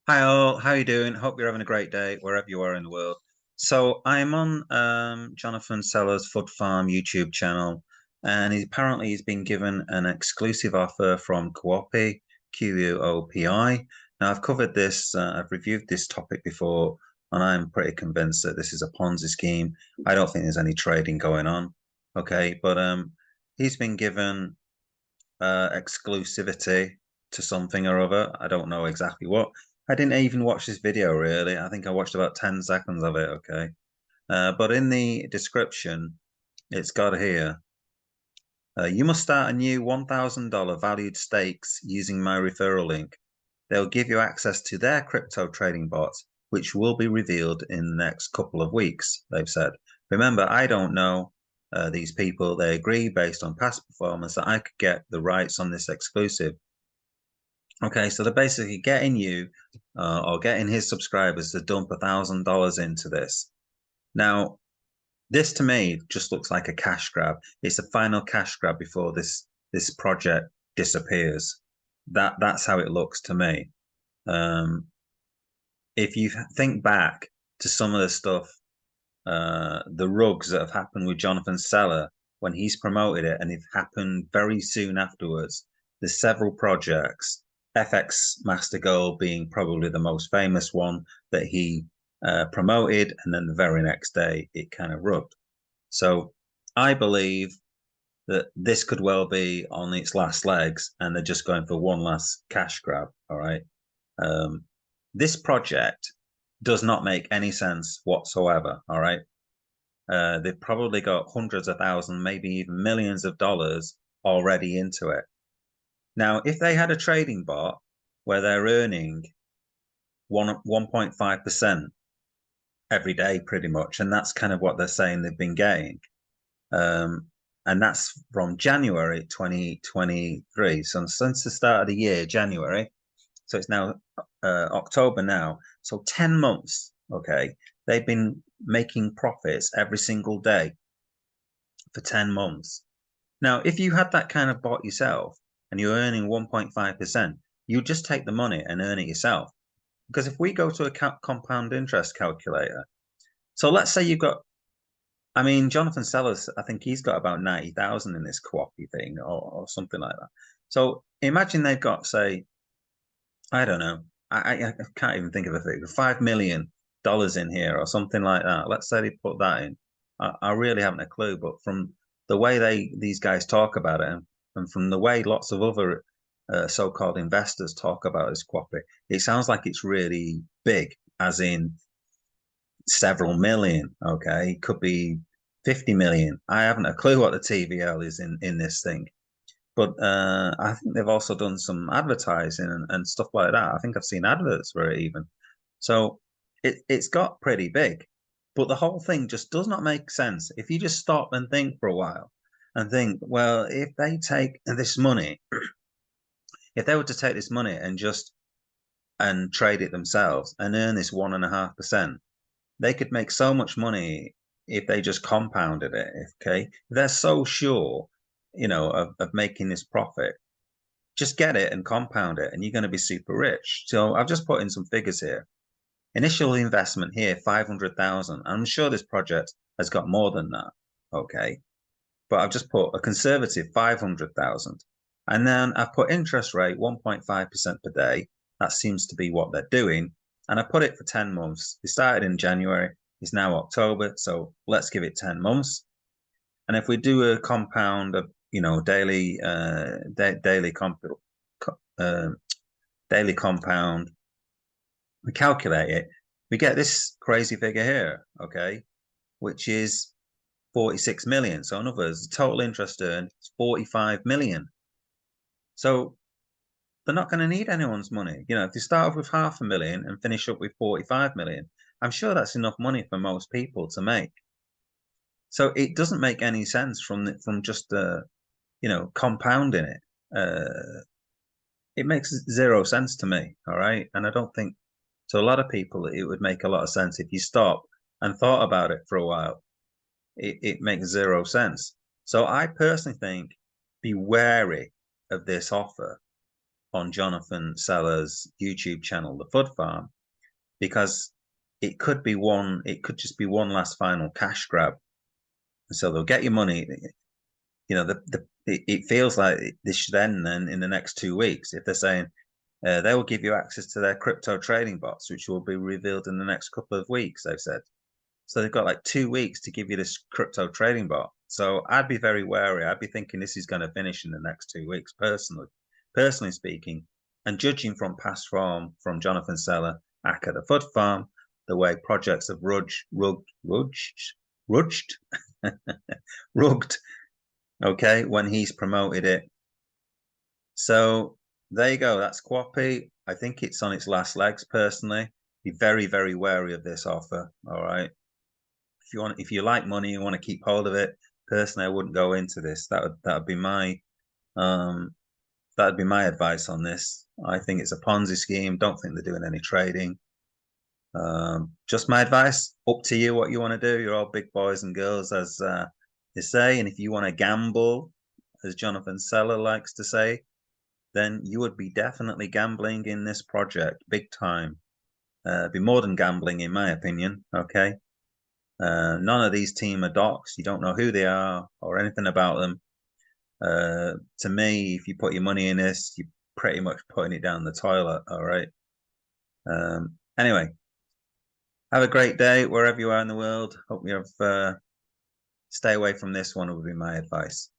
Hi all, how you doing? Hope you're having a great day wherever you are in the world. So I'm on Jonathan Sellers' Food Farm YouTube channel, and he's been given an exclusive offer from Quopi, QUOPI. Now I've covered this, I've reviewed this topic before, and I'm pretty convinced that this is a Ponzi scheme. I don't think there's any trading going on. Okay, but he's been given exclusivity to something or other. I don't know exactly what. I didn't even watch this video really. I think I watched about 10 seconds of it. Okay. But in the description, it's got here, you must start a new $1,000 valued stakes using my referral link. They'll give you access to their crypto trading bots, which will be revealed in the next couple of weeks, they've said. Remember, I don't know these people. They agree based on past performance that I could get the rights on this exclusive. Okay, so they're basically getting you or getting his subscribers to dump $1,000 into this. Now, this to me just looks like a cash grab. It's a final cash grab before this project disappears. That's how it looks to me. If you think back to some of the stuff, the rugs that have happened with Jonathan Seller when he's promoted it, and it happened very soon afterwards. There's several projects, FX Master Goal being probably the most famous one that he promoted, and then the very next day it kind of rubbed. So I believe that this could well be on its last legs, and they're just going for one last cash grab. All right. This project does not make any sense whatsoever. All right. They've probably got hundreds of thousands, maybe even millions of dollars already into it. Now, if they had a trading bot where they're earning 1.5% every day, pretty much, and that's kind of what they're saying they've been getting. And that's from January 2023. So since the start of the year, January, so it's now October now. So 10 months, okay, they've been making profits every single day for 10 months. Now, if you had that kind of bot yourself and you're earning 1.5%, you just take the money and earn it yourself. Because if we go to a compound interest calculator, so let's say you've got, I mean, Jonathan Sellers, I think he's got about 90,000 in this Quopi thing or something like that. So imagine they've got, say, I don't know, I can't even think of a figure, $5 million in here or something like that. Let's say they put that in. I really haven't a clue, but from the way these guys talk about it, and from the way lots of other so-called investors talk about this Quopi, it sounds like it's really big, as in several million. Okay, could be 50 million. I haven't a clue what the TVL is in this thing, but I think they've also done some advertising and stuff like that. I think I've seen adverts for it even. So it's got pretty big, but the whole thing just does not make sense if you just stop and think for a while and think, well, if they take this money, if they were to take this money and just and trade it themselves and earn this 1.5%, they could make so much money if they just compounded it. Okay, if they're so sure, of making this profit, just get it and compound it, and you're going to be super rich. So I've just put in some figures here. Initial investment here, 500,000. I'm sure this project has got more than that. Okay, but I've just put a conservative 500,000, and then I've put interest rate 1.5% per day. That seems to be what they're doing, and I put it for 10 months. It started in January. It's now October, so let's give it 10 months. And if we do a compound of, uh, daily compound, we calculate it, we get this crazy figure here, okay, which is 46 million. So in other words, the total interest earned is 45 million. So they're not going to need anyone's money. If they start off with 500,000 and finish up with 45 million, I'm sure that's enough money for most people to make. So it doesn't make any sense from just compounding it. It makes zero sense to me. All right, and I don't think to a lot of people it would make a lot of sense if you stop and thought about it for a while. It makes zero sense. So I personally think be wary of this offer. on Jonathan Seller's YouTube channel, The FUD Farm, because it could just be one last final cash grab. So they'll get your money. You know, it feels like this should end then in the next 2 weeks. If they're saying they will give you access to their crypto trading bots, which will be revealed in the next couple of weeks, they've said. So they've got like 2 weeks to give you this crypto trading bot. So I'd be very wary. I'd be thinking this is going to finish in the next 2 weeks, personally speaking. And judging from past from Jonathan Seller, Aka the FUD Farm, the way projects have rugged, okay, when he's promoted it. So there you go. That's Quopi. I think it's on its last legs, personally. Be very, very wary of this offer. All right. If you like money, you want to keep hold of it. Personally, I wouldn't go into this. That'd be my advice on this. I think it's a Ponzi scheme. Don't think they're doing any trading. Just my advice. Up to you what you want to do. You're all big boys and girls, as they say. And if you want to gamble, as Jonathan Seller likes to say, then you would be definitely gambling in this project, big time. Be more than gambling, in my opinion. Okay. None of these team are docs. You don't know who they are or anything about them. To me, if you put your money in this, you're pretty much putting it down the toilet. All right. Anyway, have a great day wherever you are in the world. Hope you have. Stay away from this one would be my advice.